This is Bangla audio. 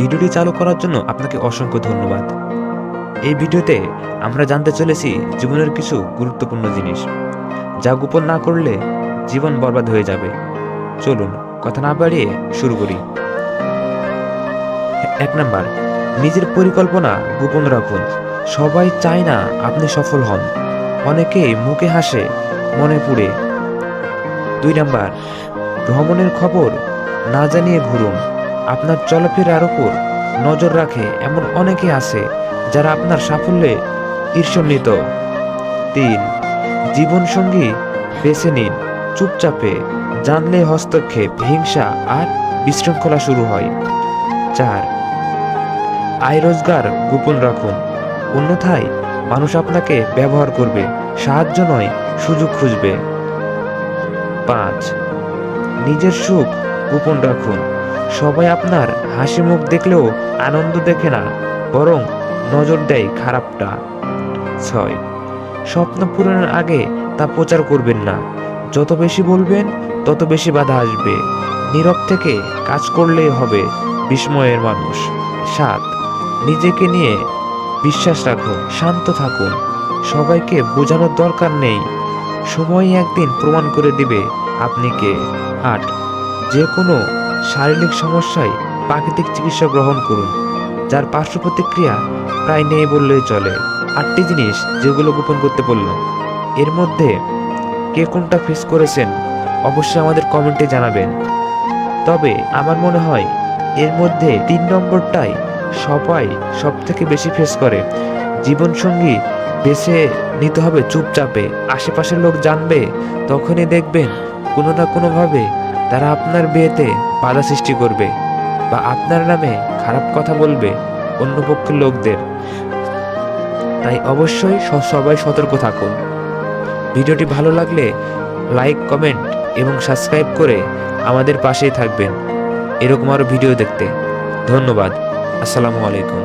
ভিডিওটি চালু করার জন্য আপনাকে অসংখ্য ধন্যবাদ। এই ভিডিওতে আমরা জানতে চলেছি জীবনের কিছু গুরুত্বপূর্ণ জিনিস, যা গোপন না করলে জীবন বরবাদ হয়ে যাবে। চলুন কথা না বাড়িয়ে শুরু করি। 1 নাম্বার, নিজের পরিকল্পনা গোপন রাখুন। সবাই চায় না আপনি সফল হন, অনেকেই মুখে হাসে মনে পুড়ে। 2 নাম্বার, ভ্রমণের খবর না জানিয়ে ঘুরুন। আপনার চলাফেরার উপর নজর রাখে এমন অনেকে আছে যারা আপনার সাফল্যে ঈর্ষান্বিত। 3, জীবনসঙ্গী বেছে নিন চুপচাপে, জানলে হস্তক্ষেপ, হিংসা আর বিশৃঙ্খলা শুরু হয়। 4, আয় রোজগার গোপন রাখুন, অন্যথায় মানুষ আপনাকে ব্যবহার করবে, সাহায্য নয় সুযোগ খুঁজবে। 5, নিজের সুখ গোপন রাখুন। সবাই আপনার হাসি মুখ দেখলেও আনন্দ দেখে না, বরং নজর দেয় খারাপটা। 6, স্বপ্ন পূরণের আগে তা প্রচার করবেন না। যত বেশি বলবেন তত বেশি বাধা আসবে। নীরব থেকে কাজ করলেই হবে বিস্ময়ের মানুষ। 7, নিজেকে নিয়ে বিশ্বাস রাখুন, শান্ত থাকুন, সবাইকে বোঝানোর দরকার নেই, সময় একদিন প্রমাণ করে দিবে আপনি কে। 8, যে কোনো শারীরিক সমস্যায় প্রাকৃতিক চিকিৎসা গ্রহণ করুন, যার পার্শ্ব প্রতিক্রিয়া প্রায় নেই বললেই চলে। 8টি জিনিস যেগুলো গোপন করতে বললাম, এর মধ্যে কে কোনটা ফেস করেছেন অবশ্যই আমাদের কমেন্টে জানাবেন। তবে আমার মনে হয় এর মধ্যে 3 নম্বরটাই সবাই সব থেকে বেশি ফেস করে। জীবনসঙ্গী বেছে নিতে হবে চুপচাপে, আশেপাশের লোক জানবে তখনই দেখবেন কোনো না কোনোভাবে তারা আপনার বিয়েতে বাধা সৃষ্টি করবে বা আপনার নামে খারাপ কথা বলবে অন্য পক্ষের লোকদের। তাই অবশ্যই সবাই সতর্ক থাকুন। ভিডিওটি ভালো লাগলে লাইক, কমেন্ট এবং সাবস্ক্রাইব করে আমাদের পাশেই থাকবেন এরকম আরও ভিডিও দেখতে। ধন্যবাদ। আসসালামু আলাইকুম।